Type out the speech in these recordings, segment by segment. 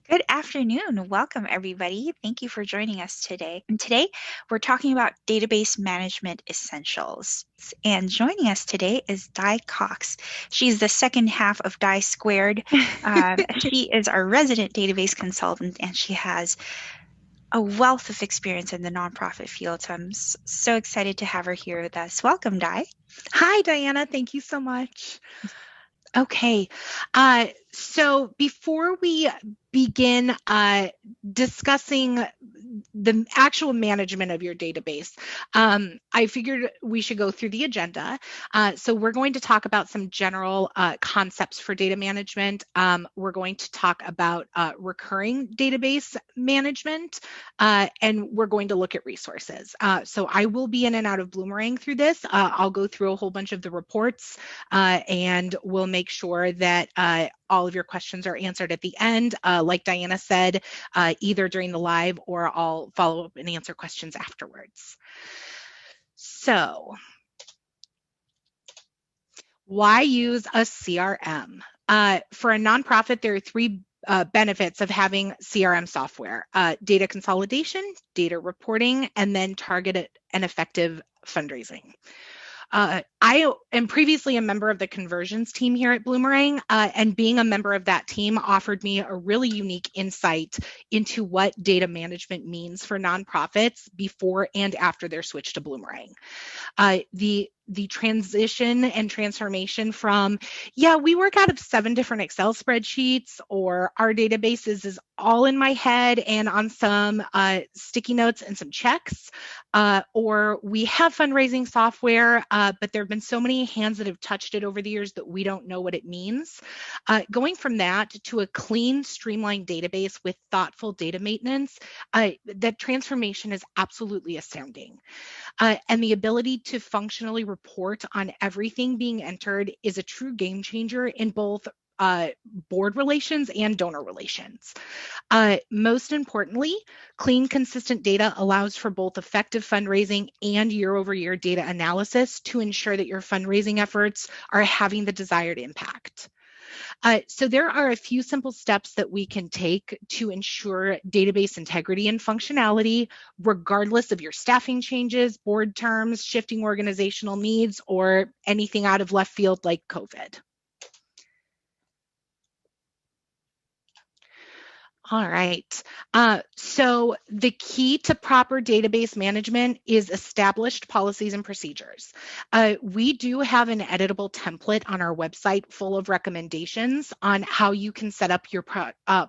Good afternoon. Welcome, everybody. Thank you for joining us today. And today we're talking about database management essentials. And joining us today is Di Cox. She's the second half of Di Squared. She is our resident database consultant, and she has a wealth of experience in the nonprofit field. So I'm so excited to have her here with us. Welcome, Di. Hi, Diana. Thank you so much. Okay. So before we begin discussing the actual management of your database, I figured we should go through the agenda. So we're going to talk about some general concepts for data management. We're going to talk about recurring database management, and we're going to look at resources. So I will be in and out of Bloomerang through this. I'll go through a whole bunch of the reports, and we'll make sure that all of your questions are answered at the end. Like Diana said, either during the live or I'll follow up and answer questions afterwards. So, why use a CRM? For a nonprofit, there are three benefits of having CRM software: data consolidation, data reporting, and then targeted and effective fundraising. I am previously a member of the conversions team here at Bloomerang, and being a member of that team offered me a really unique insight into what data management means for nonprofits before and after their switch to Bloomerang. The transition and transformation from, we work out of 7 different Excel spreadsheets, or our databases is all in my head and on some sticky notes and some checks, or we have fundraising software, but there have been so many hands that have touched it over the years that we don't know what it means. Going from that to a clean, streamlined database with thoughtful data maintenance, that transformation is absolutely astounding. And the ability to functionally report on everything being entered is a true game changer in both board relations and donor relations. Most importantly, clean, consistent data allows for both effective fundraising and year-over-year data analysis to ensure that your fundraising efforts are having the desired impact. So there are a few simple steps that we can take to ensure database integrity and functionality, regardless of your staffing changes, board terms, shifting organizational needs, or anything out of left field like COVID. All right. So the key to proper database management is established policies and procedures. We do have an editable template on our website full of recommendations on how you can set up your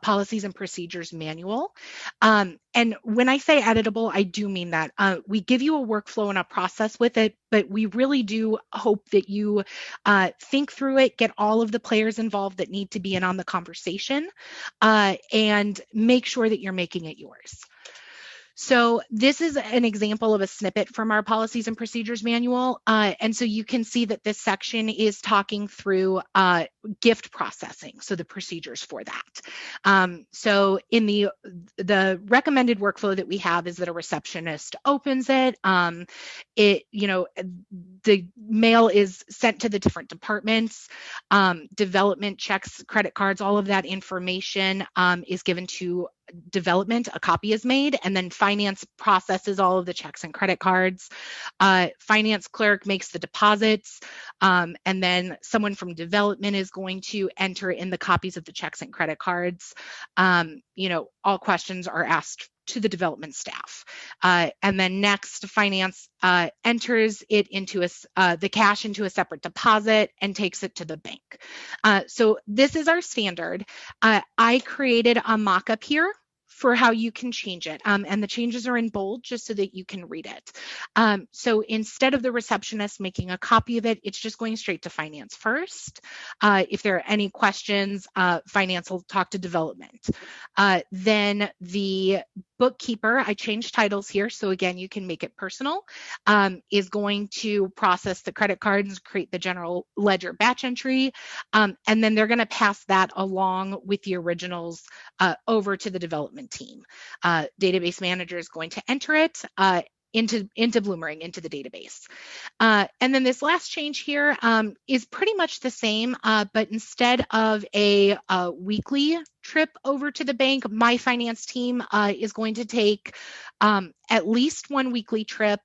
policies and procedures manual. And when I say editable, I do mean that. We give you a workflow and a process with it, but we really do hope that you think through it, get all of the players involved that need to be in on the conversation, and make sure that you're making it yours. So this is an example of a snippet from our policies and procedures manual. And so you can see that this section is talking through gift processing, so the procedures for that. So in the recommended workflow that we have is that a receptionist opens it. The mail is sent to the different departments. Development checks, credit cards, all of that information is given to development. A copy is made, and then finance processes all of the checks and credit cards. Finance clerk makes the deposits, and then someone from development is going to enter in the copies of the checks and credit cards. All questions are asked to the development staff. And then next, finance enters it into the cash into a separate deposit and takes it to the bank. So this is our standard. I created a mock-up here for how you can change it. And the changes are in bold just so that you can read it. So instead of the receptionist making a copy of it, it's just going straight to finance first. If there are any questions, finance will talk to development. Then the bookkeeper, I changed titles here, so again, you can make it personal, is going to process the credit cards, create the general ledger batch entry, and then they're going to pass that along with the originals over to the development team. Database manager is going to enter it into Bloomerang, into the database. And then this last change here is pretty much the same, but instead of a weekly trip over to the bank. My finance team is going to take at least one weekly trip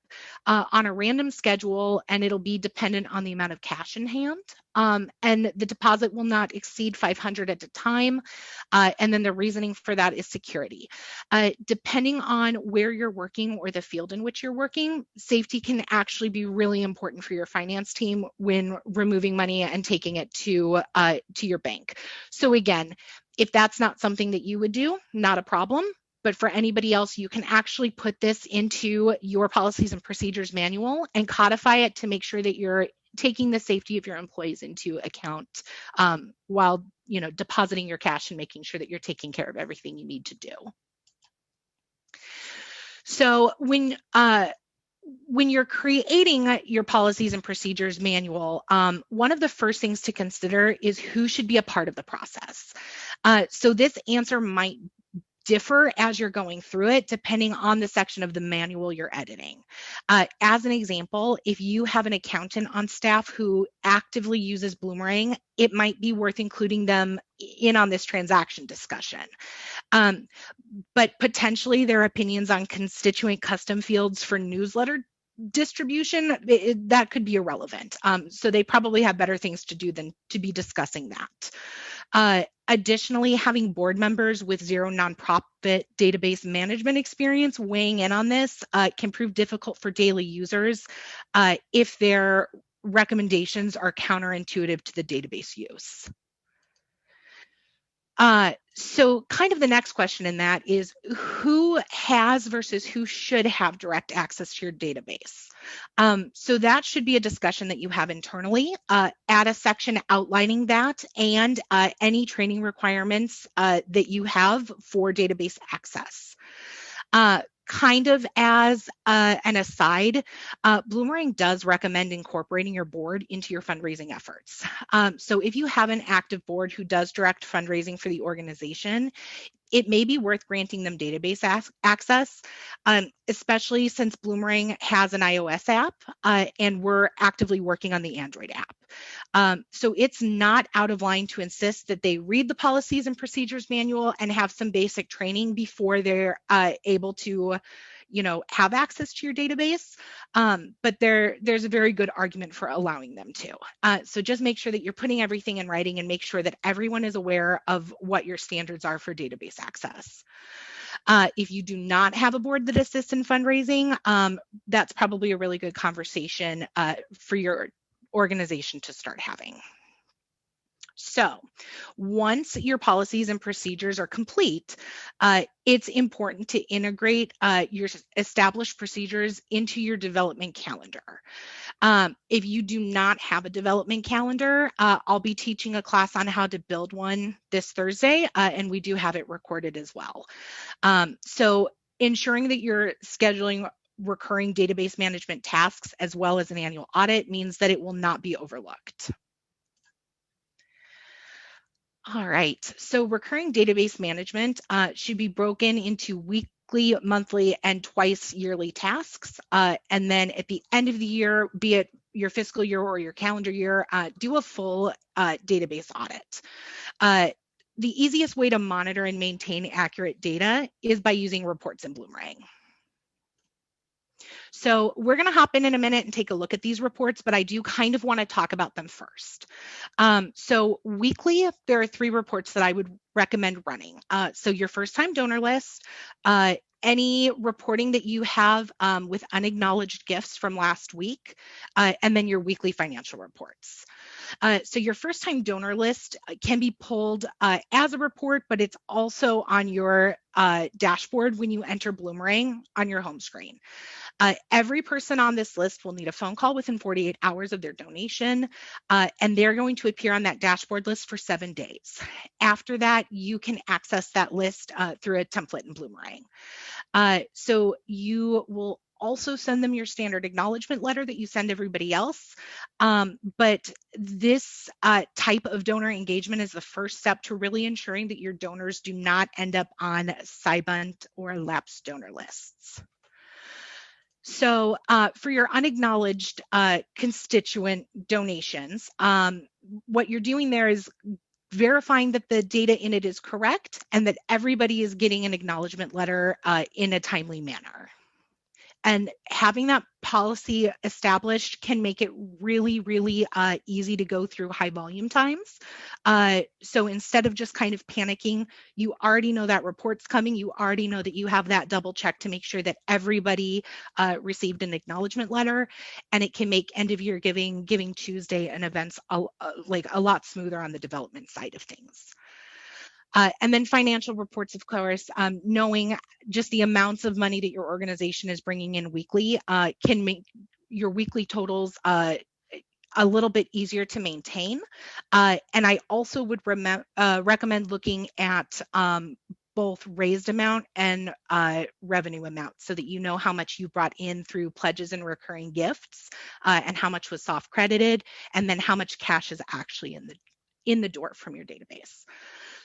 on a random schedule, and it'll be dependent on the amount of cash in hand. And the deposit will not exceed $500 at a time. And then the reasoning for that is security. Depending on where you're working or the field in which you're working, safety can actually be really important for your finance team when removing money and taking it to your bank. So again, if that's not something that you would do, not a problem. But for anybody else, you can actually put this into your policies and procedures manual and codify it to make sure that you're taking the safety of your employees into account while depositing your cash and making sure that you're taking care of everything you need to do. So when you're creating your policies and procedures manual, one of the first things to consider is who should be a part of the process. So this answer might differ as you're going through it, depending on the section of the manual you're editing. As an example, if you have an accountant on staff who actively uses Bloomerang, it might be worth including them in on this transaction discussion. But potentially their opinions on constituent custom fields for newsletter distribution, that could be irrelevant. So they probably have better things to do than to be discussing that. Additionally, having board members with zero nonprofit database management experience weighing in on this can prove difficult for daily users if their recommendations are counterintuitive to the database use. So kind of the next question in that is who has versus who should have direct access to your database. So that should be a discussion that you have internally. Add a section outlining that and any training requirements that you have for database access. Kind of as an aside, Bloomerang does recommend incorporating your board into your fundraising efforts. So if you have an active board who does direct fundraising for the organization, it may be worth granting them database access, especially since Bloomerang has an iOS app and we're actively working on the Android app. So it's not out of line to insist that they read the policies and procedures manual and have some basic training before they're able to have access to your database, but there's a very good argument for allowing them to. So just make sure that you're putting everything in writing and make sure that everyone is aware of what your standards are for database access. If you do not have a board that assists in fundraising, that's probably a really good conversation for your organization to start having. So once your policies and procedures are complete, it's important to integrate your established procedures into your development calendar. If you do not have a development calendar, I'll be teaching a class on how to build one this Thursday, and we do have it recorded as well. So ensuring that you're scheduling recurring database management tasks as well as an annual audit means that it will not be overlooked. All right, so recurring database management should be broken into weekly, monthly, and twice yearly tasks. And then at the end of the year, be it your fiscal year or your calendar year, do a full database audit. The easiest way to monitor and maintain accurate data is by using reports in Bloomerang. So we're going to hop in a minute and take a look at these reports, but I do kind of want to talk about them first. So weekly, there are 3 reports that I would recommend running. So your first time donor list, any reporting that you have with unacknowledged gifts from last week, and then your weekly financial reports. So your first time donor list can be pulled as a report, but it's also on your dashboard when you enter Bloomerang on your home screen. Every person on this list will need a phone call within 48 hours of their donation, and they're going to appear on that dashboard list for 7 days. After that, you can access that list through a template in Bloomerang. So you will also send them your standard acknowledgement letter that you send everybody else. But this type of donor engagement is the first step to really ensuring that your donors do not end up on Cybont or lapsed donor lists. So for your unacknowledged constituent donations, what you're doing there is verifying that the data in it is correct and that everybody is getting an acknowledgement letter in a timely manner. And having that policy established can make it really, really easy to go through high volume times. So instead of just kind of panicking, you already know that report's coming. You already know that you have that double check to make sure that everybody received an acknowledgement letter, and it can make end of year Giving Tuesday and events like a lot smoother on the development side of things. And then financial reports, of course, knowing just the amounts of money that your organization is bringing in weekly can make your weekly totals a little bit easier to maintain. And I also would recommend looking at both raised amount and revenue amount so that you know how much you brought in through pledges and recurring gifts and how much was soft credited, and then how much cash is actually in the door from your database.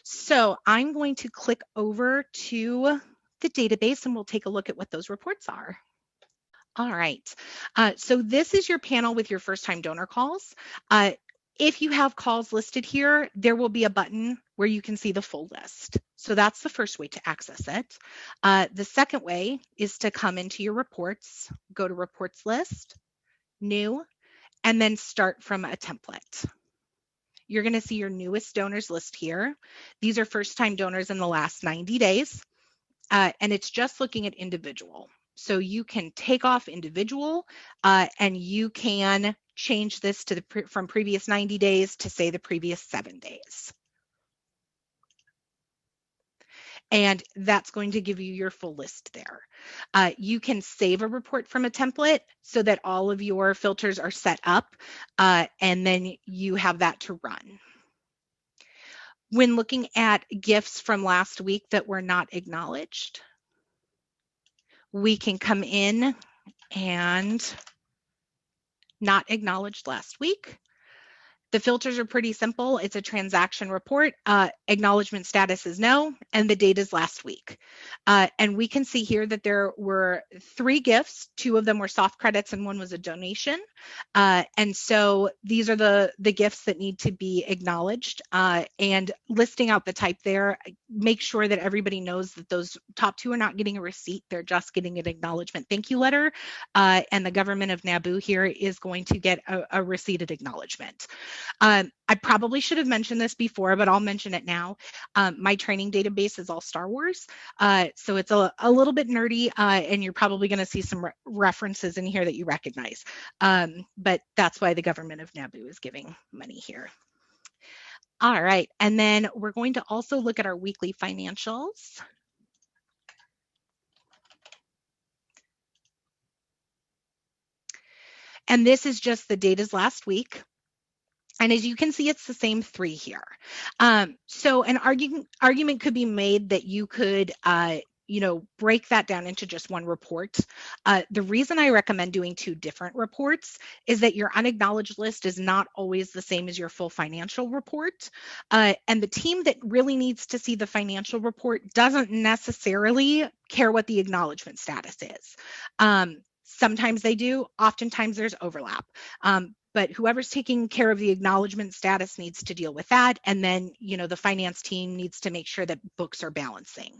So I'm going to click over to the database and we'll take a look at what those reports are. All right, so this is your panel with your first-time donor calls. If you have calls listed here, there will be a button where you can see the full list. So that's the first way to access it. The second way is to come into your reports, go to Reports List, New, and then start from a template. You're going to see your newest donors list here. These are first-time donors in the last 90 days, and it's just looking at individual. So you can take off individual, and you can change this to from previous 90 days to say the previous 7 days. And that's going to give you your full list there. You can save a report from a template so that all of your filters are set up, and then you have that to run. When looking at gifts from last week that were not acknowledged, we can come in and not acknowledged last week. The filters are pretty simple. It's a transaction report. Acknowledgement status is no, and the date is last week. And we can see here that there were 3 gifts. 2 of them were soft credits and 1 was a donation. And so these are the gifts that need to be acknowledged, and listing out the type there. Make sure that everybody knows that those top 2 are not getting a receipt. They're just getting an acknowledgement thank you letter. And the government of Naboo here is going to get a receipted acknowledgement. I probably should have mentioned this before, but I'll mention it now. My training database is all Star Wars, so it's a little bit nerdy, and you're probably going to see some references in here that you recognize. But that's why the government of Naboo is giving money here. All right, and then we're going to also look at our weekly financials. And this is just the data's last week. And as you can see, it's the same 3 here. So an argument could be made that you could break that down into just one report. The reason I recommend doing 2 different reports is that your unacknowledged list is not always the same as your full financial report. And the team that really needs to see the financial report doesn't necessarily care what the acknowledgement status is. Sometimes they do, oftentimes there's overlap. But whoever's taking care of the acknowledgement status needs to deal with that. And then, the finance team needs to make sure that books are balancing.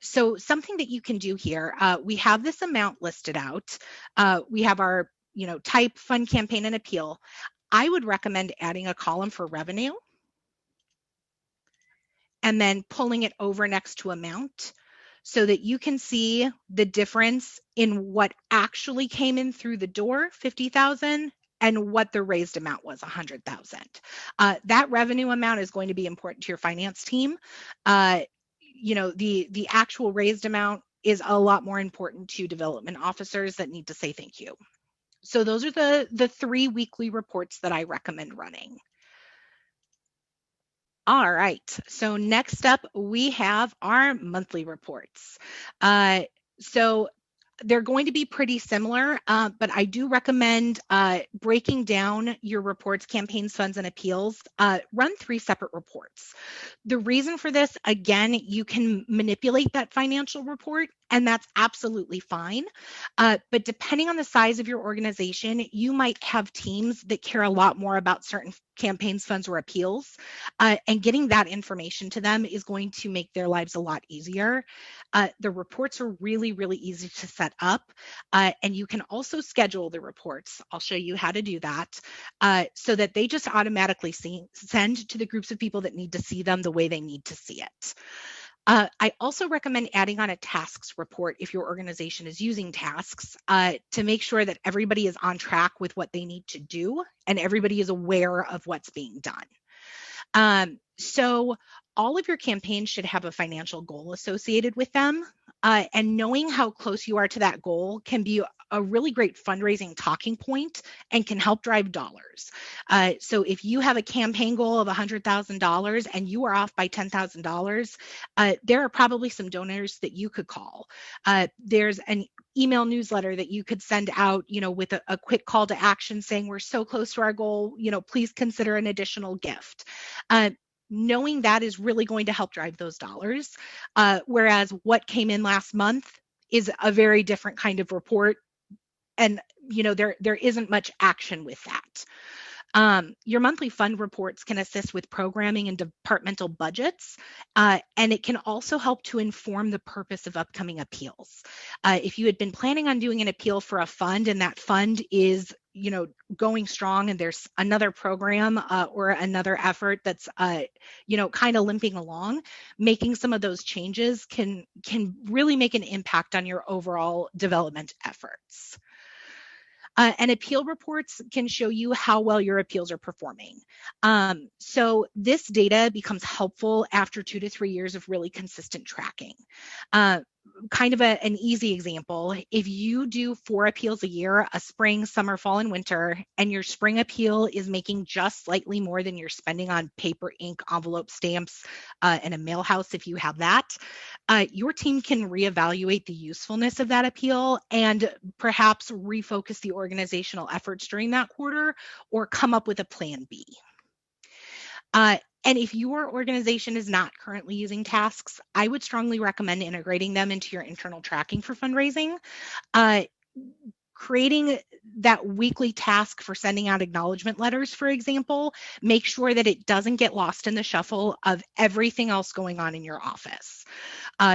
So something that you can do here, we have this amount listed out. We have our, type, fund, campaign, and appeal. I would recommend adding a column for revenue and then pulling it over next to amount so that you can see the difference in what actually came in through the door, 50,000, and what the raised amount was, 100,000. That revenue amount is going to be important to your finance team. The actual raised amount is a lot more important to development officers that need to say thank you. So those are the 3 weekly reports that I recommend running. All right, so next up we have our monthly reports. So they're going to be pretty similar, but I do recommend breaking down your reports, campaigns, funds, and appeals. Run 3 separate reports. The reason for this, again, you can manipulate that financial report and that's absolutely fine. But depending on the size of your organization, you might have teams that care a lot more about certain campaigns, funds, or appeals. And getting that information to them is going to make their lives a lot easier. The reports are really, really easy to set up. And you can also schedule the reports. I'll show you how to do that so that they just automatically send to the groups of people that need to see them the way they need to see it. I also recommend adding on a tasks report if your organization is using tasks to make sure that everybody is on track with what they need to do and everybody is aware of what's being done. So all of your campaigns should have a financial goal associated with them. And knowing how close you are to that goal can be a really great fundraising talking point and can help drive dollars. So if you have a campaign goal of $100,000 and you are off by $10,000, there are probably some donors that you could call. There's an email newsletter that you could send out, with a quick call to action saying we're so close to our goal, please consider an additional gift. Knowing that is really going to help drive those dollars. Whereas what came in last month is a very different kind of report. And, there isn't much action with that. Your monthly fund reports can assist with programming and departmental budgets, and it can also help to inform the purpose of upcoming appeals. If you had been planning on doing an appeal for a fund and that fund is going strong and there's another program or another effort that's kind of limping along, making some of those changes can really make an impact on your overall development efforts. And appeal reports can show you how well your appeals are performing. So this data becomes helpful after 2 to 3 years of really consistent tracking. Kind of an easy example, if you do 4 appeals a year, a spring, summer, fall, and winter, and your spring appeal is making just slightly more than you're spending on paper, ink, envelope, stamps, and a mail house if you have that, your team can reevaluate the usefulness of that appeal and perhaps refocus the organizational efforts during that quarter or come up with a plan B. And if your organization is not currently using tasks, I would strongly recommend integrating them into your internal tracking for fundraising. Creating that weekly task for sending out acknowledgement letters, for example, make sure that it doesn't get lost in the shuffle of everything else going on in your office.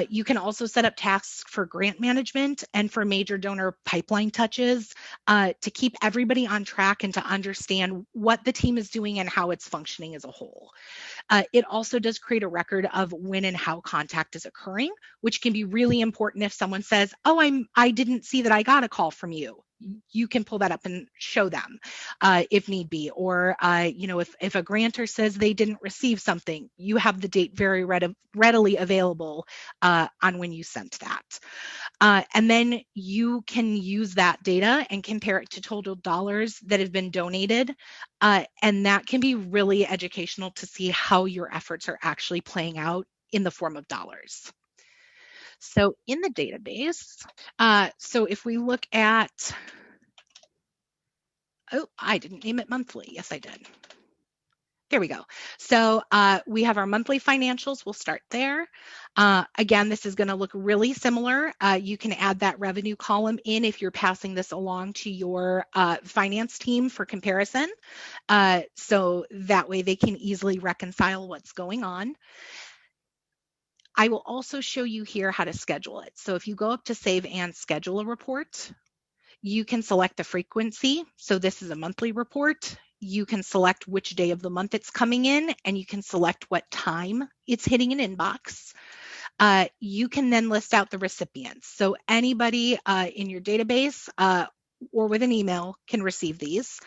You can also set up tasks for grant management and for major donor pipeline touches to keep everybody on track and to understand what the team is doing and how it's functioning as a whole. It also does create a record of when and how contact is occurring, which can be really important if someone says, oh, I didn't see that I got a call from you. You can pull that up and show them if need be. Or, if a grantor says they didn't receive something, you have the date very readily available on when you sent that. And then you can use that data and compare it to total dollars that have been donated. And that can be really educational to see how your efforts are actually playing out in the form of dollars. So in the database, so if we look at, I didn't name it monthly. Yes, I did. There we go. So we have our monthly financials. We'll start there. Again, this is going to look really similar. You can add that revenue column in if you're passing this along to your finance team for comparison. So that way they can easily reconcile what's going on. I will also show you here how to schedule it. So if you go up to save and schedule a report, you can select the frequency. So this is a monthly report. You can select which day of the month it's coming in, and you can select what time it's hitting an inbox. You can then list out the recipients. So anybody in your database or with an email can receive these.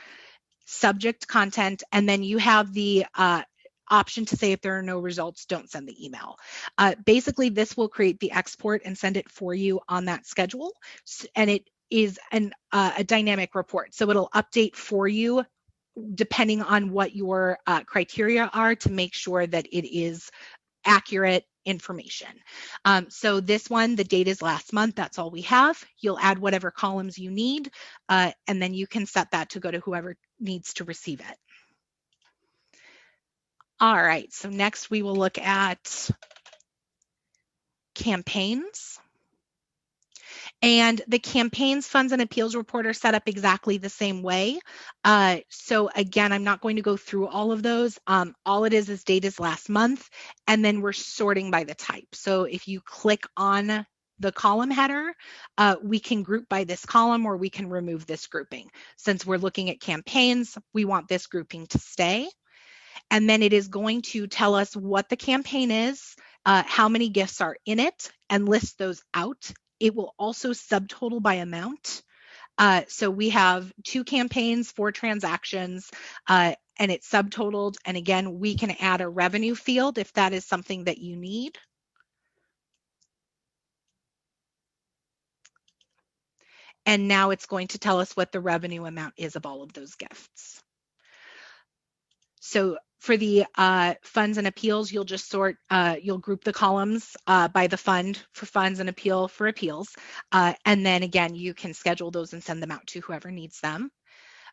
Subject, content, and then you have the option to say if there are no results, don't send the email. Basically, this will create the export and send it for you on that schedule. And it is a dynamic report. So it'll update for you depending on what your criteria are to make sure that it is accurate information. So this one, the date is last month. That's all we have. You'll add whatever columns you need, and then you can set that to go to whoever needs to receive it. All right, so next we will look at campaigns. And the campaigns, funds, and appeals report are set up exactly the same way. So again, I'm not going to go through all of those. All it is date is last month, and then we're sorting by the type. So if you click on the column header, we can group by this column, or we can remove this grouping. Since we're looking at campaigns, we want this grouping to stay. And then it is going to tell us what the campaign is, how many gifts are in it, and list those out. It will also subtotal by amount. So we have 2 campaigns, 4 transactions, and it's subtotaled. And again, we can add a revenue field if that is something that you need. And now it's going to tell us what the revenue amount is of all of those gifts. So for the funds and appeals, you'll just you'll group the columns by the fund for funds and appeal for appeals. And then again, you can schedule those and send them out to whoever needs them.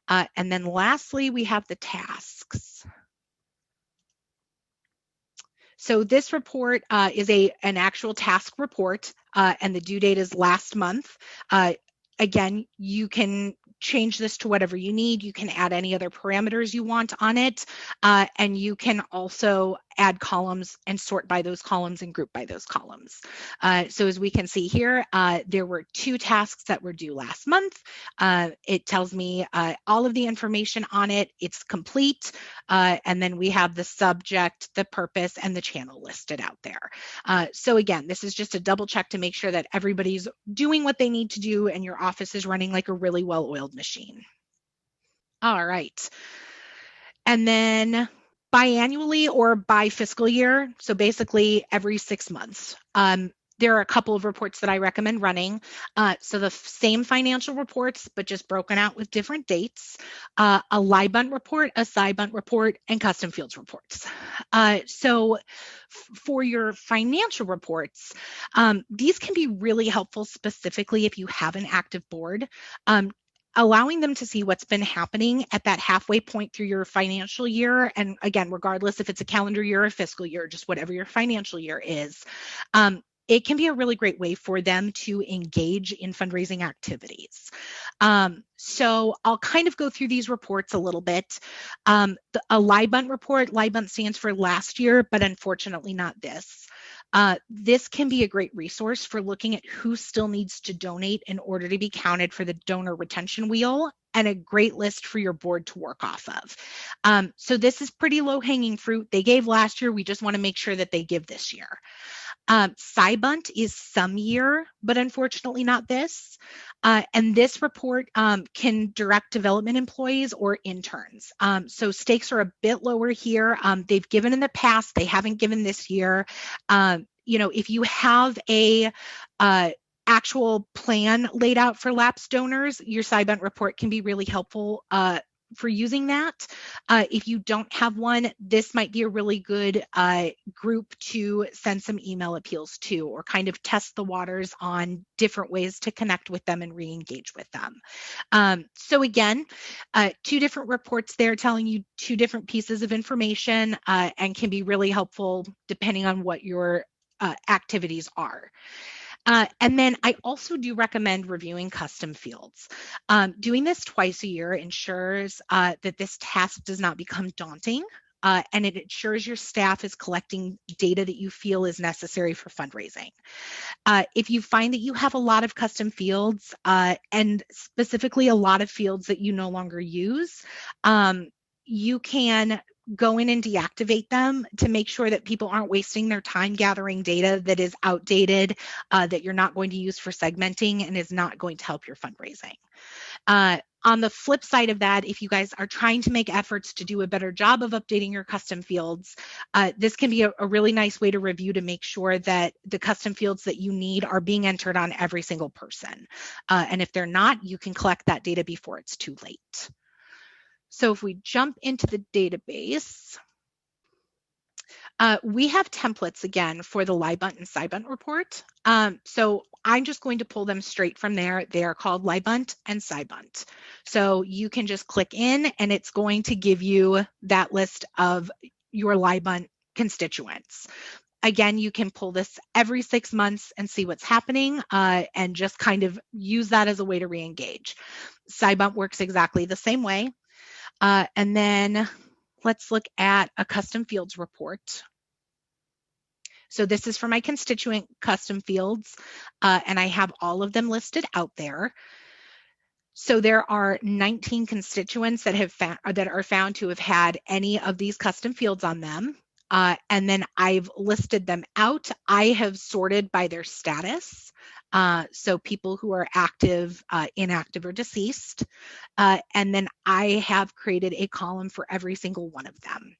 And then lastly, we have the tasks. So this report is an actual task report, and the due date is last month. Again, you can change this to whatever you need. You can add any other parameters you want on it, and you can also add columns and sort by those columns and group by those columns. So as we can see here, there were 2 tasks that were due last month. It tells me all of the information on it. It's complete, and then we have the subject, the purpose, and the channel listed out there. So again, this is just a double check to make sure that everybody's doing what they need to do and your office is running like a really well-oiled machine. All right. And then biannually or by fiscal year, so basically every 6 months. There are a couple of reports that I recommend running. So the same financial reports, but just broken out with different dates, a LIBUNT report, a SciBunt report, and custom fields reports. So for your financial reports, these can be really helpful, specifically if you have an active board. Allowing them to see what's been happening at that halfway point through your financial year. And again, regardless if it's a calendar year or fiscal year, just whatever your financial year is, it can be a really great way for them to engage in fundraising activities. So I'll kind of go through these reports a little bit. A LIBUNT report, LIBUNT stands for last year, but unfortunately not this. This can be a great resource for looking at who still needs to donate in order to be counted for the donor retention wheel, and a great list for your board to work off of. So this is pretty low-hanging fruit. They gave last year. We just want to make sure that they give this year. SciBunt is some year, but unfortunately not this. And this report can direct development employees or interns. So stakes are a bit lower here. They've given in the past, they haven't given this year. If you have a actual plan laid out for lapsed donors, your SciBunt report can be really helpful for using that. If you don't have one, this might be a really good group to send some email appeals to, or kind of test the waters on different ways to connect with them and re-engage with them. So again, 2 different reports there telling you 2 different pieces of information, and can be really helpful depending on what your activities are. And then I also do recommend reviewing custom fields. Doing this twice a year ensures that this task does not become daunting, and it ensures your staff is collecting data that you feel is necessary for fundraising. If you find that you have a lot of custom fields, and specifically a lot of fields that you no longer use, you can go in and deactivate them to make sure that people aren't wasting their time gathering data that is outdated, that you're not going to use for segmenting and is not going to help your fundraising. On the flip side of that, if you guys are trying to make efforts to do a better job of updating your custom fields, this can be a really nice way to review to make sure that the custom fields that you need are being entered on every single person. And if they're not, you can collect that data before it's too late. So if we jump into the database, we have templates again for the LIBUNT and SciBunt report. So I'm just going to pull them straight from there. They are called LIBUNT and SciBunt. So you can just click in and it's going to give you that list of your LIBUNT constituents. Again, you can pull this every 6 months and see what's happening, and just kind of use that as a way to re-engage. SciBump works exactly the same way. And then let's look at a custom fields report. So this is for my constituent custom fields, and I have all of them listed out there. So there are 19 constituents that are found to have had any of these custom fields on them. And then I've listed them out. I have sorted by their status. So people who are active, inactive, or deceased. And then I have created a column for every single one of them.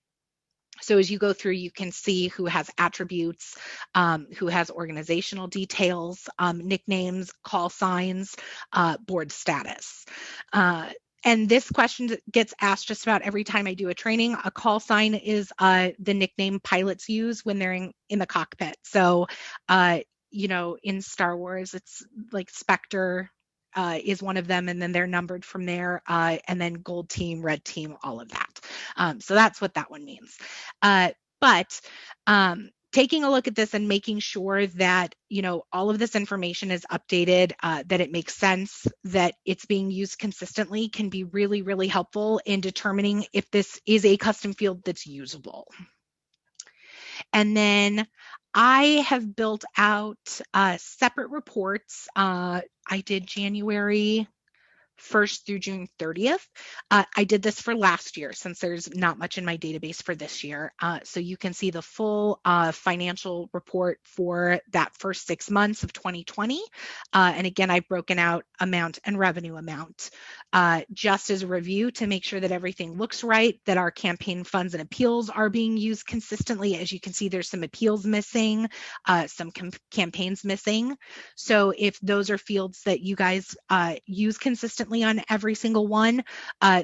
So as you go through, you can see who has attributes, who has organizational details, nicknames, call signs, board status. And this question gets asked just about every time I do a training. A call sign is the nickname pilots use when they're in the cockpit. So, in Star Wars, it's like Spectre is one of them, and then they're numbered from there, and then gold team, red team, all of that. So that's what that one means. But taking a look at this and making sure that, all of this information is updated, that it makes sense, that it's being used consistently can be really, really helpful in determining if this is a custom field that's usable. And then I have built out separate reports. I did January 1st through June 30th. I did this for last year since there's not much in my database for this year. So you can see the full financial report for that first 6 months of 2020. And again, I've broken out amount and revenue amount just as a review to make sure that everything looks right, that our campaign funds and appeals are being used consistently. As you can see, there's some appeals missing, some campaigns missing. So if those are fields that you guys use consistently on every single one,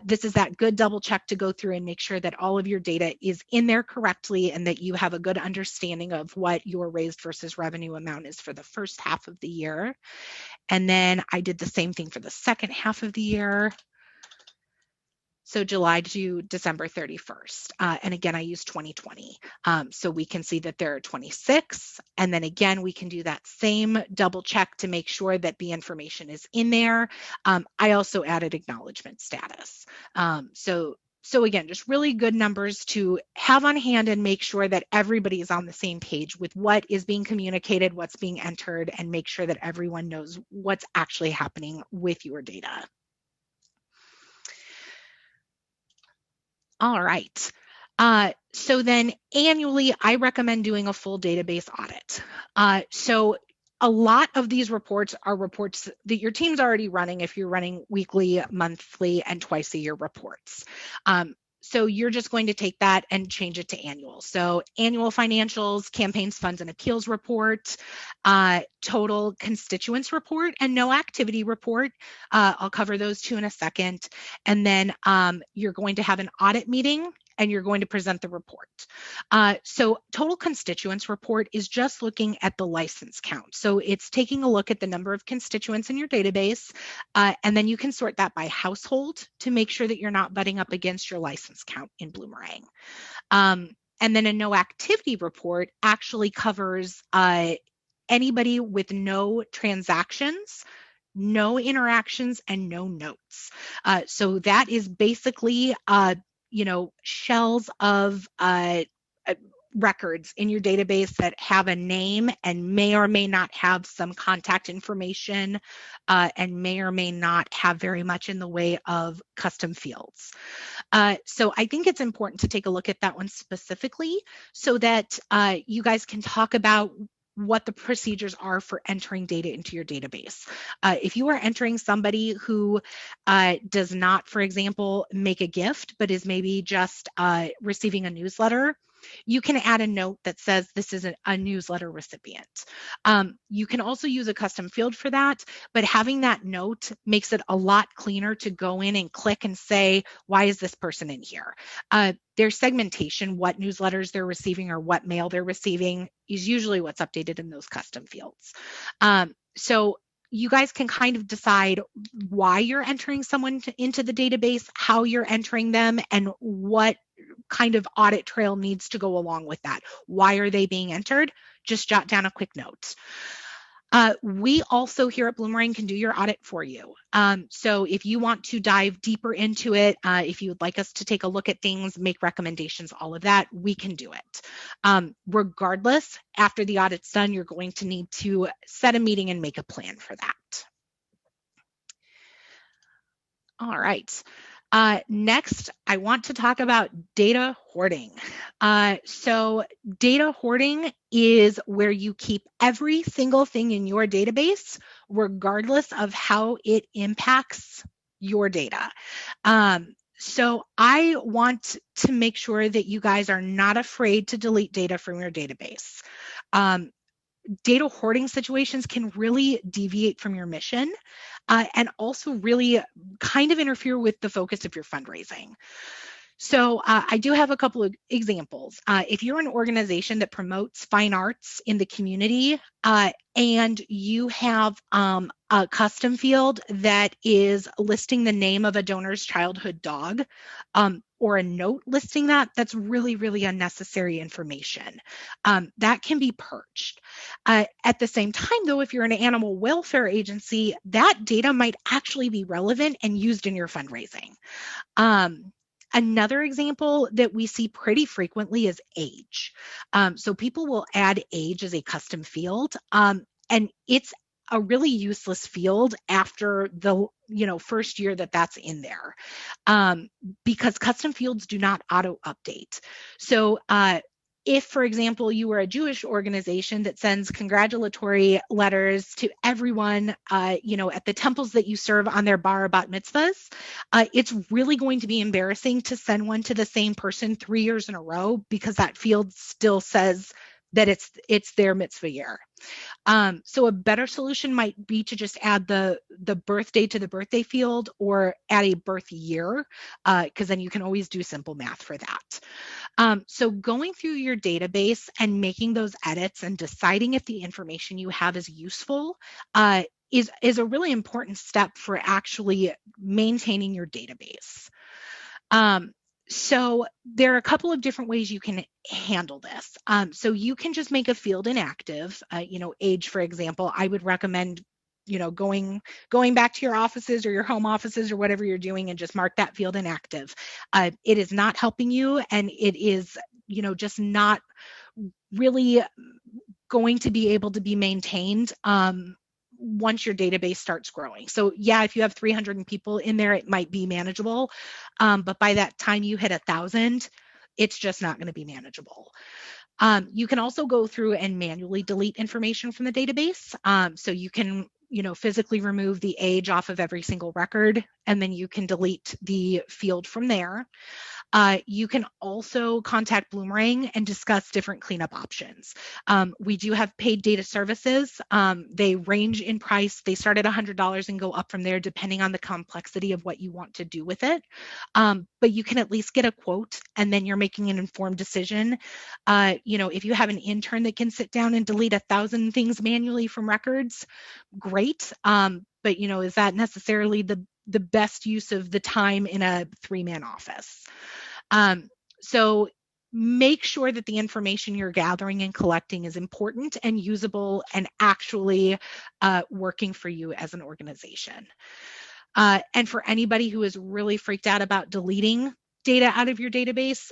this is that good double check to go through and make sure that all of your data is in there correctly and that you have a good understanding of what your raised versus revenue amount is for the first half of the year. And then I did the same thing for the second half of the year. So July to December 31st. And again, I use 2020. So we can see that there are 26. And then again, we can do that same double check to make sure that the information is in there. I also added acknowledgement status. So again, just really good numbers to have on hand and make sure that everybody is on the same page with what is being communicated, what's being entered, and make sure that everyone knows what's actually happening with your data. All right. So then annually, I recommend doing a full database audit. So a lot of these reports are reports that your team's already running if you're running weekly, monthly, and twice a year reports. So you're just going to take that and change it to annual. So annual financials, campaigns, funds, and appeals report, total constituents report, and no activity report. I'll cover those two in a second. And then you're going to have an audit meeting and you're going to present the report. So total constituents report is just looking at the license count. So it's taking a look at the number of constituents in your database, and then you can sort that by household to make sure that you're not butting up against your license count in Bloomerang. And then a no activity report actually covers anybody with no transactions, no interactions, and no notes. So that is basically shells of records in your database that have a name and may or may not have some contact information, and may or may not have very much in the way of custom fields. So I think it's important to take a look at that one specifically so that you guys can talk about what the procedures are for entering data into your database. If you are entering somebody who does not, for example, make a gift, but is maybe just receiving a newsletter, you can add a note that says this is a newsletter recipient. You can also use a custom field for that, but having that note makes it a lot cleaner to go in and click and say, why is this person in here? Their segmentation, what newsletters they're receiving or what mail they're receiving, is usually what's updated in those custom fields. So you guys can kind of decide why you're entering someone into the database, how you're entering them, and what kind of audit trail needs to go along with that. Why are they being entered? Just jot down a quick note. We also here at Bloomerang can do your audit for you. So if you want to dive deeper into it, if you would like us to take a look at things, make recommendations, all of that, we can do it. Regardless, after the audit's done, you're going to need to set a meeting and make a plan for that. All right. Next, I want to talk about data hoarding. So data hoarding is where you keep every single thing in your database, regardless of how it impacts your data. So I want to make sure that you guys are not afraid to delete data from your database. Data hoarding situations can really deviate from your mission and also really kind of interfere with the focus of your fundraising. So I do have a couple of examples. If you're an organization that promotes fine arts in the community and you have a custom field that is listing the name of a donor's childhood dog, or a note listing that, that's really, really unnecessary information. That can be purged. At the same time, though, if you're an animal welfare agency, that data might actually be relevant and used in your fundraising. Another example that we see pretty frequently is age. So people will add age as a custom field, and it's a really useless field after the first year that that's in there, because custom fields do not auto update. So if, for example, you are a Jewish organization that sends congratulatory letters to everyone, at the temples that you serve on their bar bat mitzvahs, it's really going to be embarrassing to send one to the same person 3 years in a row because that field still says that it's their mitzvah year. So a better solution might be to just add the birthday to the birthday field or add a birth year, because then you can always do simple math for that. So going through your database and making those edits and deciding if the information you have is useful is a really important step for actually maintaining your database. So there are a couple of different ways you can handle this. So you can just make a field inactive, age, for example. I would recommend, going back to your offices or your home offices or whatever you're doing and just mark that field inactive. It is not helping you, and it is, just not really going to be able to be maintained once your database starts growing. So yeah, if you have 300 people in there, it might be manageable. But by that time you hit 1,000, it's just not going to be manageable. You can also go through and manually delete information from the database. So you can, physically remove the age off of every single record, and then you can delete the field from there. You can also contact Bloomerang and discuss different cleanup options. We do have paid data services. They range in price. They start at $100 and go up from there depending on the complexity of what you want to do with it. But you can at least get a quote, and then you're making an informed decision. If you have an intern that can sit down and delete 1,000 things manually from records, great. But is that necessarily the best use of the time in a 3-man office? So make sure that the information you're gathering and collecting is important and usable and actually working for you as an organization. And for anybody who is really freaked out about deleting data out of your database,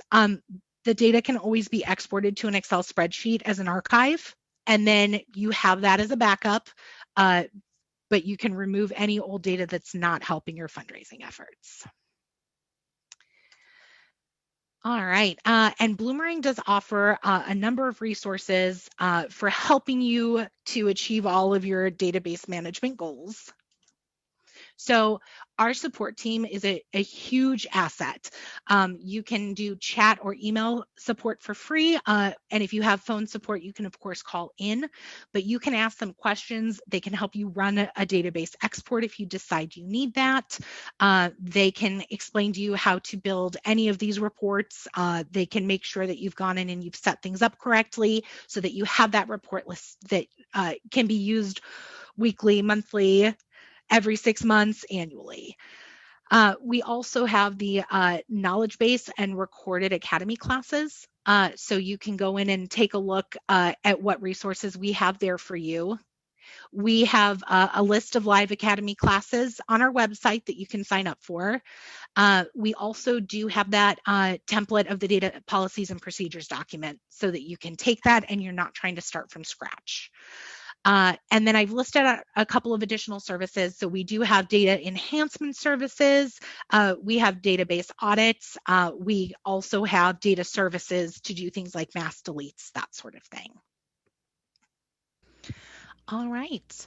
the data can always be exported to an Excel spreadsheet as an archive, and then you have that as a backup. But you can remove any old data that's not helping your fundraising efforts. All right, and Bloomerang does offer a number of resources for helping you to achieve all of your database management goals. So our support team is a huge asset. You can do chat or email support for free. And if you have phone support, you can, of course, call in, but you can ask them questions. They can help you run a database export if you decide you need that. They can explain to you how to build any of these reports. They can make sure that you've gone in and you've set things up correctly so that you have that report list that can be used weekly, monthly, every 6 months, annually. We also have the knowledge base and recorded academy classes. So you can go in and take a look at what resources we have there for you. We have a list of live academy classes on our website that you can sign up for. We also do have that template of the data policies and procedures document so that you can take that and you're not trying to start from scratch. And then I've listed a couple of additional services. So we do have data enhancement services. We have database audits. We also have data services to do things like mass deletes, that sort of thing. All right.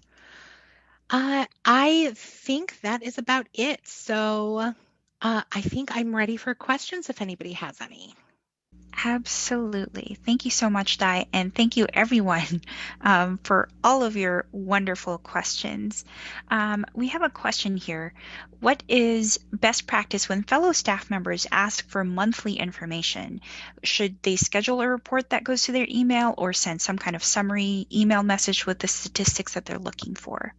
I think that is about it. So I think I'm ready for questions if anybody has any. Absolutely. Thank you so much, Di, and thank you everyone for all of your wonderful questions. We have a question here. What is best practice when fellow staff members ask for monthly information? Should they schedule a report that goes to their email or send some kind of summary email message with the statistics that they're looking for?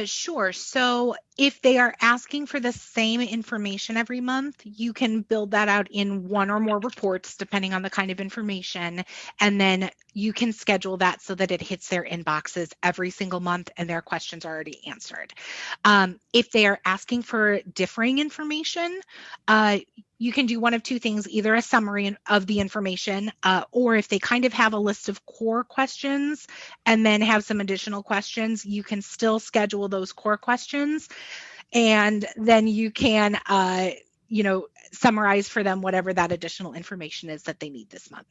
Sure. So if they are asking for the same information every month, you can build that out in one or more reports, depending on the kind of information. And then you can schedule that so that it hits their inboxes every single month and their questions are already answered. If they are asking for differing information, you can do one of two things, either a summary of the information, or if they kind of have a list of core questions and then have some additional questions, you can still schedule those core questions. And then you can, summarize for them whatever that additional information is that they need this month.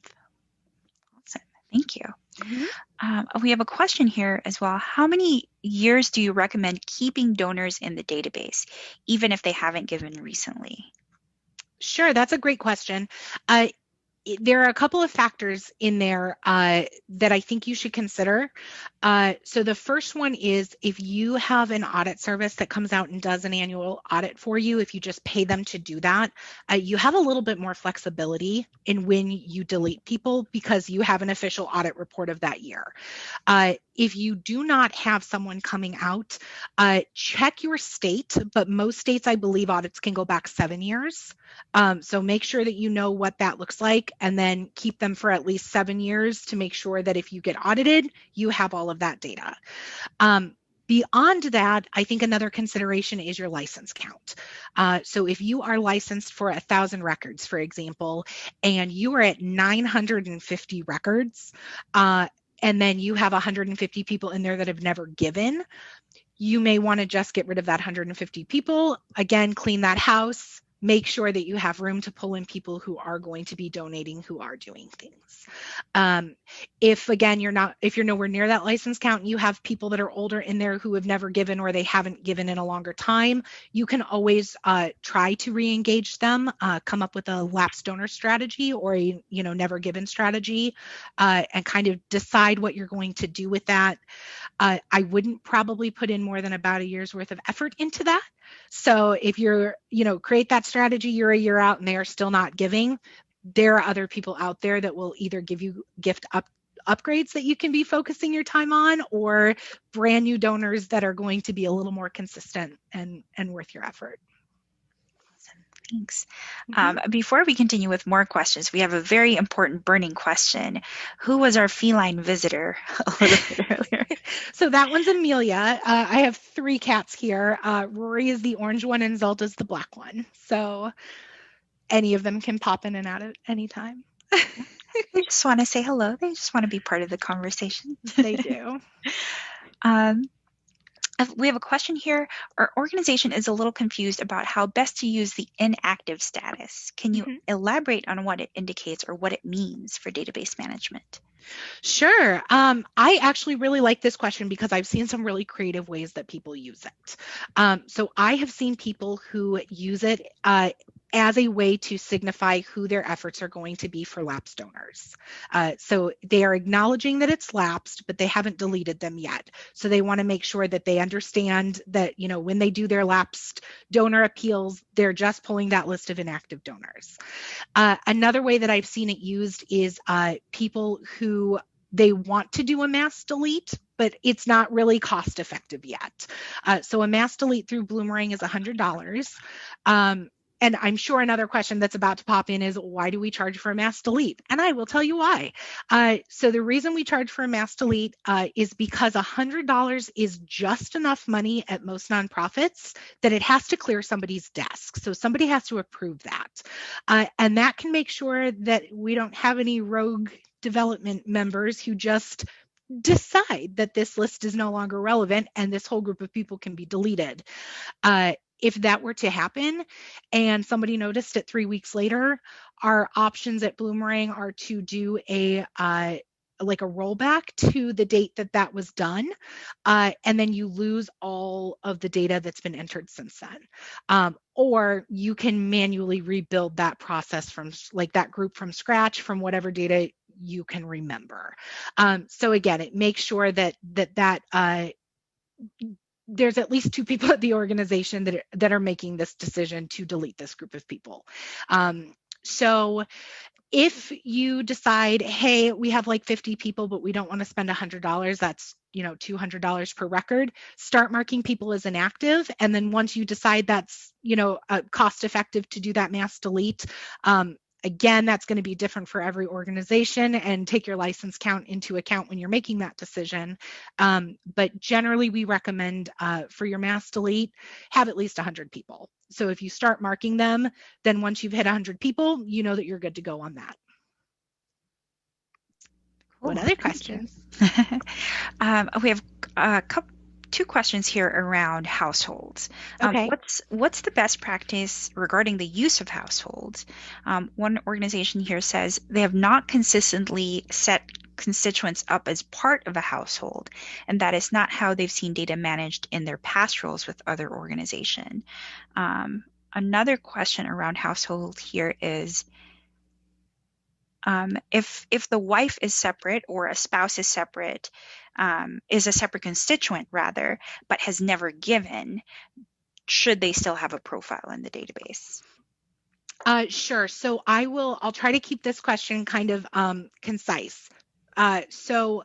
Awesome. Thank you. Mm-hmm. We have a question here as well. How many years do you recommend keeping donors in the database, even if they haven't given recently? Sure, that's a great question. There are a couple of factors in there that I think you should consider. So the first one is if you have an audit service that comes out and does an annual audit for you, if you just pay them to do that, you have a little bit more flexibility in when you delete people because you have an official audit report of that year. If you do not have someone coming out, check your state, but most states, I believe, audits can go back 7 years. So make sure that you know what that looks like and then keep them for at least 7 years to make sure that if you get audited, you have all of that data. Beyond that, I think another consideration is your license count. So if you are licensed for 1,000 records, for example, and you are at 950 records, and then you have 150 people in there that have never given, you may want to just get rid of that 150 people. Again, clean that house. Make sure that you have room to pull in people who are going to be donating, who are doing things. If you're nowhere near that license count, you have people that are older in there who have never given or they haven't given in a longer time, you can always try to re-engage them, come up with a lapsed donor strategy or a never given strategy, and kind of decide what you're going to do with that. I wouldn't probably put in more than about a year's worth of effort into that. So if you're, create that strategy year a year out and they are still not giving, there are other people out there that will either give you gift upgrades that you can be focusing your time on or brand new donors that are going to be a little more consistent and worth your effort. Thanks. Before we continue with more questions, we have a very important burning question. Who was our feline visitor a little bit earlier? So that one's Amelia. I have 3 cats here. Rory is the orange one and Zelda's the black one. So any of them can pop in and out at any time. They just want to say hello. They just want to be part of the conversation. They do. We have a question here. Our organization is a little confused about how best to use the inactive status. Can you elaborate on what it indicates or what it means for database management? Sure. I actually really like this question because I've seen some really creative ways that people use it. So I have seen people who use it as a way to signify who their efforts are going to be for lapsed donors. So they are acknowledging that it's lapsed, but they haven't deleted them yet. So they want to make sure that they understand that, when they do their lapsed donor appeals, they're just pulling that list of inactive donors. Another way that I've seen it used is people who they want to do a mass delete, but it's not really cost effective yet. So a mass delete through Bloomerang is $100. And I'm sure another question that's about to pop in is, why do we charge for a mass delete? And I will tell you why. So the reason we charge for a mass delete is because $100 is just enough money at most nonprofits that it has to clear somebody's desk. So somebody has to approve that. And that can make sure that we don't have any rogue development members who just decide that this list is no longer relevant and this whole group of people can be deleted. If that were to happen and somebody noticed it 3 weeks later, our options at Bloomerang are to do a rollback to the date that was done, and then you lose all of the data that's been entered since then. Or you can manually rebuild that process from that group from scratch from whatever data you can remember. So again, it makes sure that there's at least 2 people at the organization that are making this decision to delete this group of people. So if you decide, hey, we have like 50 people, but we don't want to spend $100, that's $200 per record, start marking people as inactive. And then once you decide that's cost effective to do that mass delete, again, that's going to be different for every organization, and take your license count into account when you're making that decision. But generally, we recommend for your mass delete, have at least 100 people. So if you start marking them, then once you've hit 100 people, you know that you're good to go on that. Cool. What other questions? We have 2 questions here around households. Okay. What's the best practice regarding the use of households? One organization here says they have not consistently set constituents up as part of a household, and that is not how they've seen data managed in their past roles with other organizations. Another question around household here is, if the wife is separate or a spouse is separate, is a separate constituent rather, but has never given, should they still have a profile in the database? Sure. So I'll try to keep this question kind of concise. So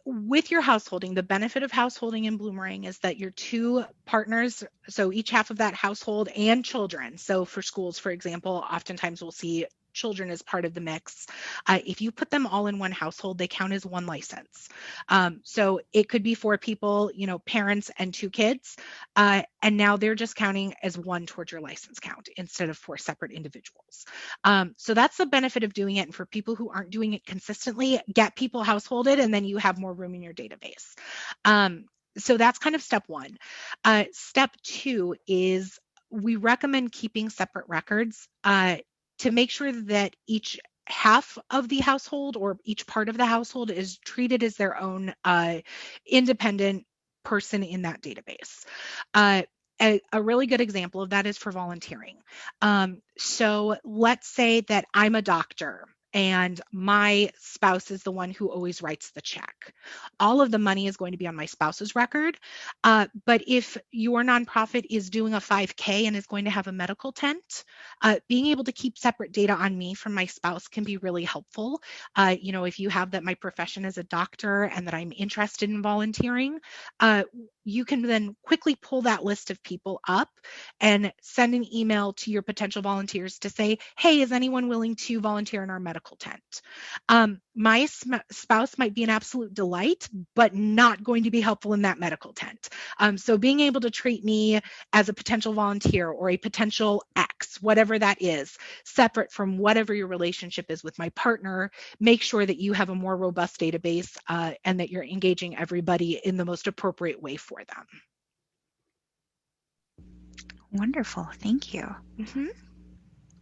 with your householding, the benefit of householding in Bloomerang is that your 2 partners, so each half of that household, and children. So for schools, for example, oftentimes we'll see children as part of the mix. If you put them all in one household, they count as one license. So it could be 4 people, parents and 2 kids, and now they're just counting as one towards your license count instead of 4 separate individuals. So that's the benefit of doing it. And for people who aren't doing it consistently, get people householded, and then you have more room in your database. So that's kind of step 1. Step 2 is we recommend keeping separate records to make sure that each half of the household or each part of the household is treated as their own independent person in that database. A really good example of that is for volunteering. So let's say that I'm a doctor and my spouse is the one who always writes the check. All of the money is going to be on my spouse's record. But if your nonprofit is doing a 5K and is going to have a medical tent, being able to keep separate data on me from my spouse can be really helpful. If you have that my profession is a doctor and that I'm interested in volunteering, you can then quickly pull that list of people up and send an email to your potential volunteers to say, hey, is anyone willing to volunteer in our medical tent? My spouse might be an absolute delight, but not going to be helpful in that medical tent. So being able to treat me as a potential volunteer or a potential X, whatever that is, separate from whatever your relationship is with my partner, make sure that you have a more robust database and that you're engaging everybody in the most appropriate way for them. Wonderful. Thank you. Mm-hmm.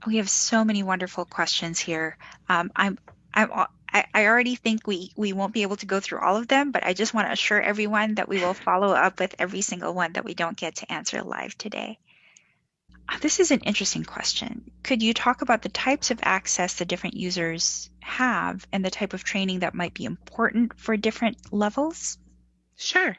We have so many wonderful questions here. I already think we won't be able to go through all of them, but I just want to assure everyone that we will follow up with every single one that we don't get to answer live today. This is an interesting question. Could you talk about the types of access the different users have and the type of training that might be important for different levels? Sure.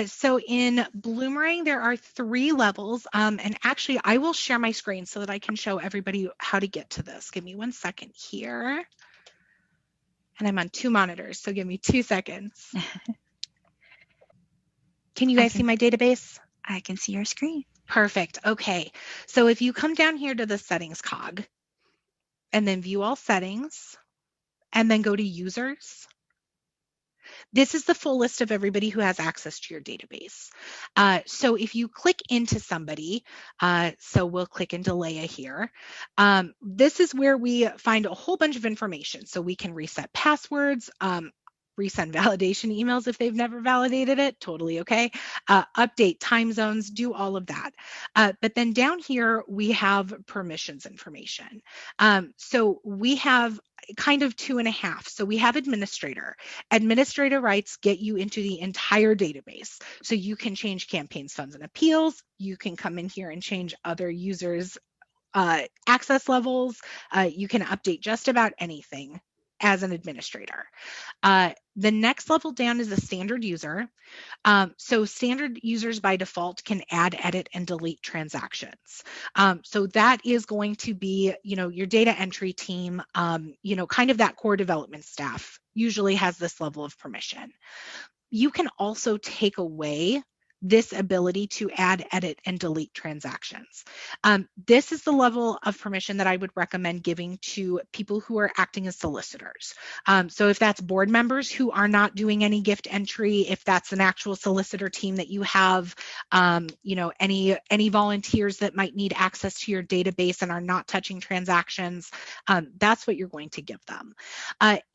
So in Bloomerang, there are 3 levels. And actually, I will share my screen so that I can show everybody how to get to this. Give me 1 second here. And I'm on 2 monitors, so give me 2 seconds. Can you guys see my database? I can see your screen. Perfect. Okay. So if you come down here to the settings cog and then view all settings and then go to users, this is the full list of everybody who has access to your database. So if you click into somebody, so we'll click into Leia here, this is where we find a whole bunch of information. So we can reset passwords, resend validation emails if they've never validated it, totally okay. Update time zones, do all of that. But then down here, we have permissions information. So we have kind of 2.5. So we have administrator. Administrator rights get you into the entire database. So you can change campaigns, funds, and appeals. You can come in here and change other users' access levels. You can update just about anything as an administrator. The next level down is a standard user. So standard users by default can add, edit, and delete transactions. So that is going to be, your data entry team, kind of that core development staff usually has this level of permission. You can also take away this ability to add, edit, and delete transactions. This is the level of permission that I would recommend giving to people who are acting as solicitors. So if that's board members who are not doing any gift entry, if that's an actual solicitor team that you have, any volunteers that might need access to your database and are not touching transactions, that's what you're going to give them.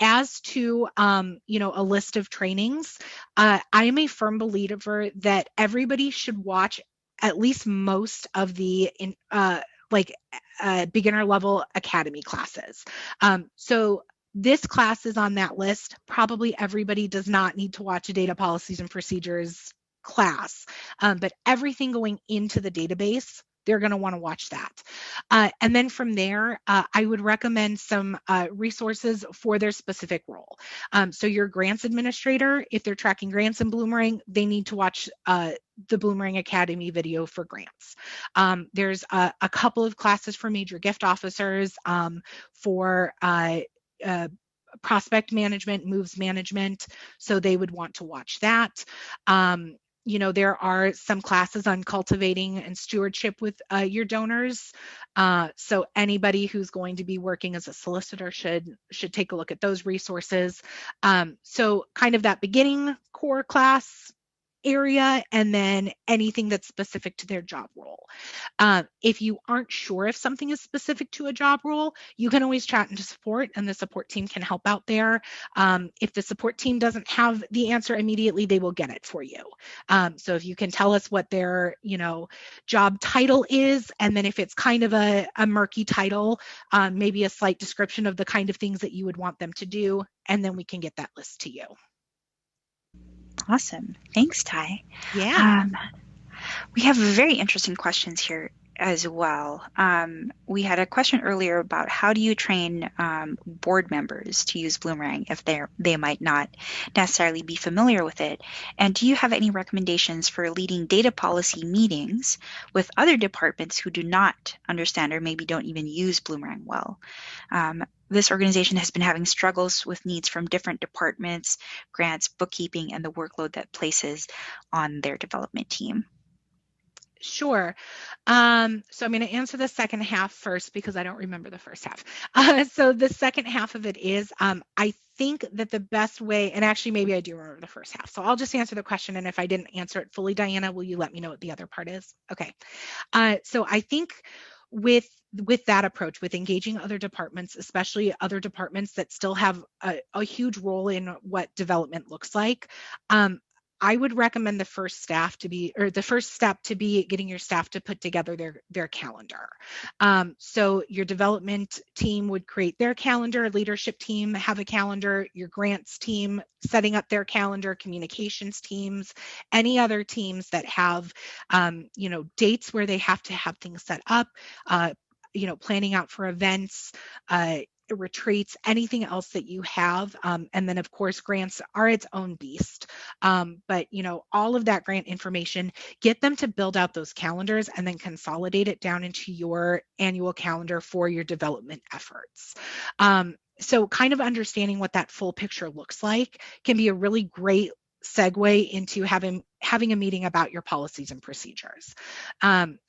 As to, a list of trainings, I am a firm believer that everybody should watch at least most of the beginner level academy classes. So this class is on that list. Probably everybody does not need to watch a data policies and procedures class, but everything going into the database, they're going to want to watch that. And then from there, I would recommend some resources for their specific role. So your grants administrator, if they're tracking grants in Bloomerang, they need to watch the Bloomerang Academy video for grants. There's a couple of classes for major gift officers, for prospect management, moves management, so they would want to watch that. There are some classes on cultivating and stewardship with your donors. So anybody who's going to be working as a solicitor should take a look at those resources. So kind of that beginning core class area, and then anything that's specific to their job role. If you aren't sure if something is specific to a job role, you can always chat into support, and the support team can help out there. If the support team doesn't have the answer immediately, they will get it for you. So if you can tell us what their job title is, and then if it's kind of a murky title, maybe a slight description of the kind of things that you would want them to do, and then we can get that list to you. Awesome. Thanks, Ty. Yeah. We have very interesting questions here as well. We had a question earlier about how do you train board members to use Bloomerang if they might not necessarily be familiar with it? And do you have any recommendations for leading data policy meetings with other departments who do not understand or maybe don't even use Bloomerang well? This organization has been having struggles with needs from different departments, grants, bookkeeping, and the workload that places on their development team. Sure. So I'm going to answer the second half first because I don't remember the first half. So the second half of it is, I think that the best way, and actually maybe I do remember the first half. So I'll just answer the question, and if I didn't answer it fully, Diana, will you let me know what the other part is? Okay. So I think with that approach, with engaging other departments, especially other departments that still have a huge role in what development looks like, I would recommend the first step to be getting your staff to put together their calendar. So your development team would create their calendar, leadership team have a calendar, your grants team setting up their calendar, communications teams, any other teams that have, dates where they have to have things set up, planning out for events, retreats, anything else that you have. And then of course, grants are its own beast. But all of that grant information, get them to build out those calendars and then consolidate it down into your annual calendar for your development efforts. So kind of understanding what that full picture looks like can be a really great segue into having a meeting about your policies and procedures.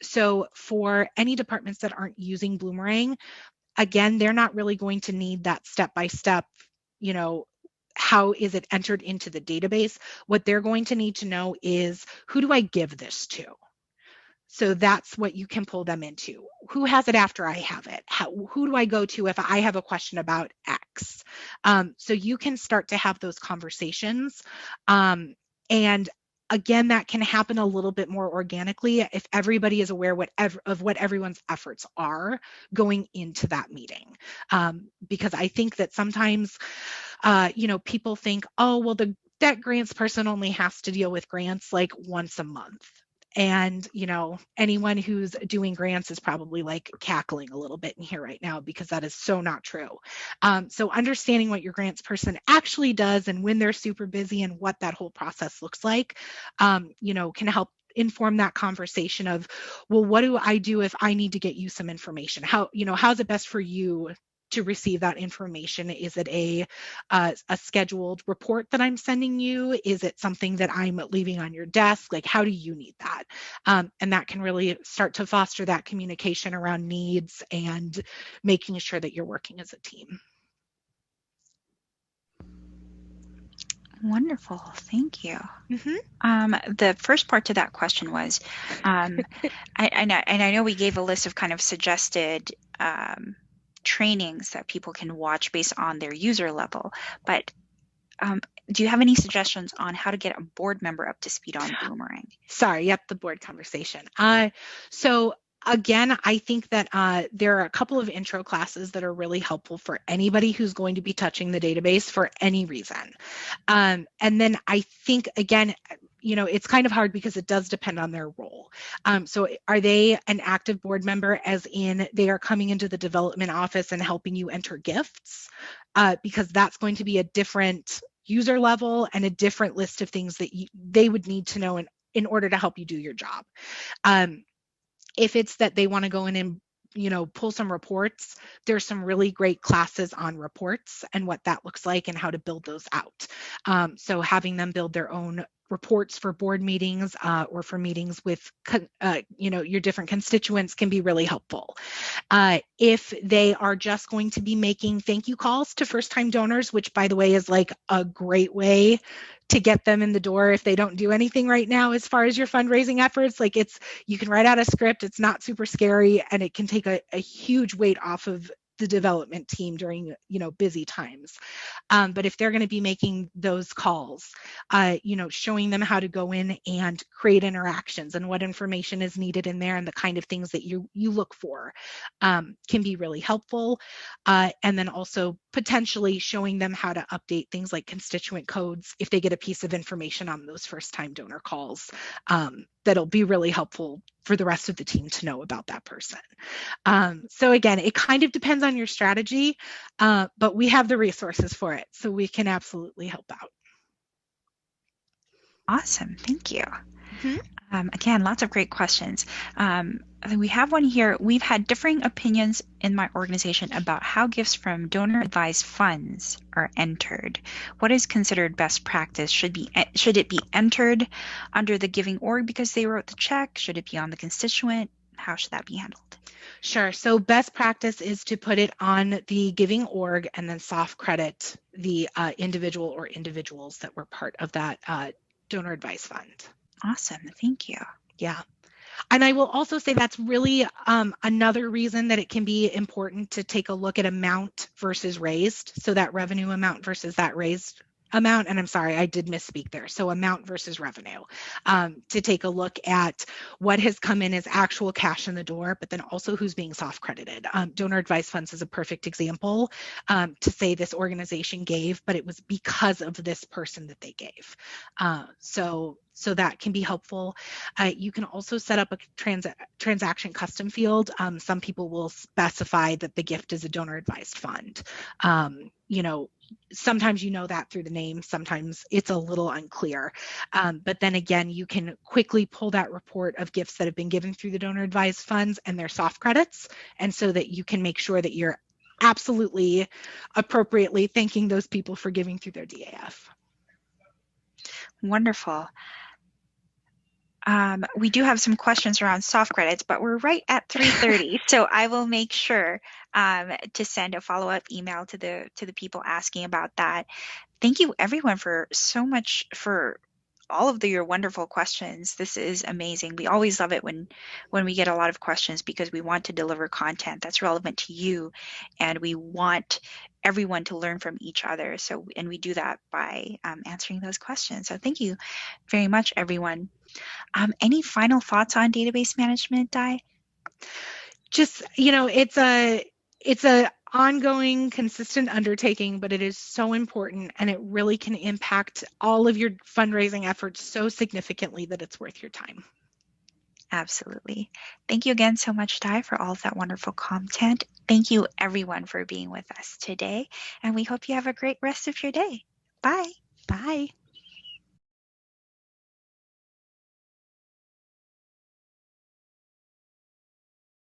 So for any departments that aren't using Bloomerang, again, they're not really going to need that step-by-step, how is it entered into the database? What they're going to need to know is, who do I give this to? So that's what you can pull them into. Who has it after I have it? Who do I go to if I have a question about X? So you can start to have those conversations. And again, that can happen a little bit more organically if everybody is aware of what everyone's efforts are going into that meeting. Because I think that sometimes, people think, oh, well, that grants person only has to deal with grants like once a month. And, anyone who's doing grants is probably like cackling a little bit in here right now, because that is so not true. So understanding what your grants person actually does and when they're super busy and what that whole process looks like, can help inform that conversation of, well, what do I do if I need to get you some information? How's it best for you to receive that information? Is it a scheduled report that I'm sending you? Is it something that I'm leaving on your desk? Like, how do you need that? And that can really start to foster that communication around needs and making sure that you're working as a team. Wonderful. Thank you. Mm-hmm. The first part to that question was, I know we gave a list of kind of suggested trainings that people can watch based on their user level, but do you have any suggestions on how to get a board member up to speed on Bloomerang? Sorry, yep, the board conversation. So again, I think that there are a couple of intro classes that are really helpful for anybody who's going to be touching the database for any reason. And then I think, again, it's kind of hard because it does depend on their role. So are they an active board member, as in they are coming into the development office and helping you enter gifts? Because that's going to be a different user level and a different list of things that they would need to know in order to help you do your job. If it's that they want to go in and pull some reports, there's some really great classes on reports and what that looks like and how to build those out. So having them build their own reports for board meetings or for meetings with your different constituents can be really helpful. If they are just going to be making thank you calls to first-time donors, which by the way is like a great way to get them in the door if they don't do anything right now as far as your fundraising efforts. Like, you can write out a script, it's not super scary, and it can take a huge weight off of the development team during busy times. But if they're going to be making those calls, showing them how to go in and create interactions and what information is needed in there and the kind of things that you look for can be really helpful. And then also potentially showing them how to update things like constituent codes if they get a piece of information on those first-time donor calls. That'll be really helpful for the rest of the team to know about that person. So again, it kind of depends on your strategy, but we have the resources for it, so we can absolutely help out. Awesome, thank you. Mm-hmm. Again, lots of great questions. We have one here. We've had differing opinions in my organization about how gifts from donor-advised funds are entered. What is considered best practice? Should it be entered under the giving org because they wrote the check? Should it be on the constituent? How should that be handled? Sure. So best practice is to put it on the giving org and then soft credit the individual or individuals that were part of that donor advised fund. Awesome. Thank you. Yeah. And I will also say that's really another reason that it can be important to take a look at amount versus raised. So that revenue amount versus that raised amount. And I'm sorry, I did misspeak there. So amount versus revenue, to take a look at what has come in as actual cash in the door, but then also who's being soft credited. Donor advised funds is a perfect example to say this organization gave, but it was because of this person that they gave. So that can be helpful. You can also set up a transaction custom field. Some people will specify that the gift is a donor advised fund. Sometimes that through the name, sometimes it's a little unclear. But then again, you can quickly pull that report of gifts that have been given through the donor advised funds and their soft credits, and so that you can make sure that you're absolutely appropriately thanking those people for giving through their DAF. Wonderful. We do have some questions around soft credits, but we're right at 3:30, so I will make sure to send a follow-up email to the people asking about that. Thank you everyone for so much for all of your wonderful questions. This is amazing. We always love it when we get a lot of questions because we want to deliver content that's relevant to you, and we want everyone to learn from each other. So, and we do that by answering those questions. So thank you very much, everyone. Any final thoughts on database management, Di? Just, it's a ongoing, consistent undertaking, but it is so important, and it really can impact all of your fundraising efforts so significantly that it's worth your time. Absolutely. Thank you again so much, Di, for all of that wonderful content. Thank you, everyone, for being with us today, and we hope you have a great rest of your day. Bye. Bye.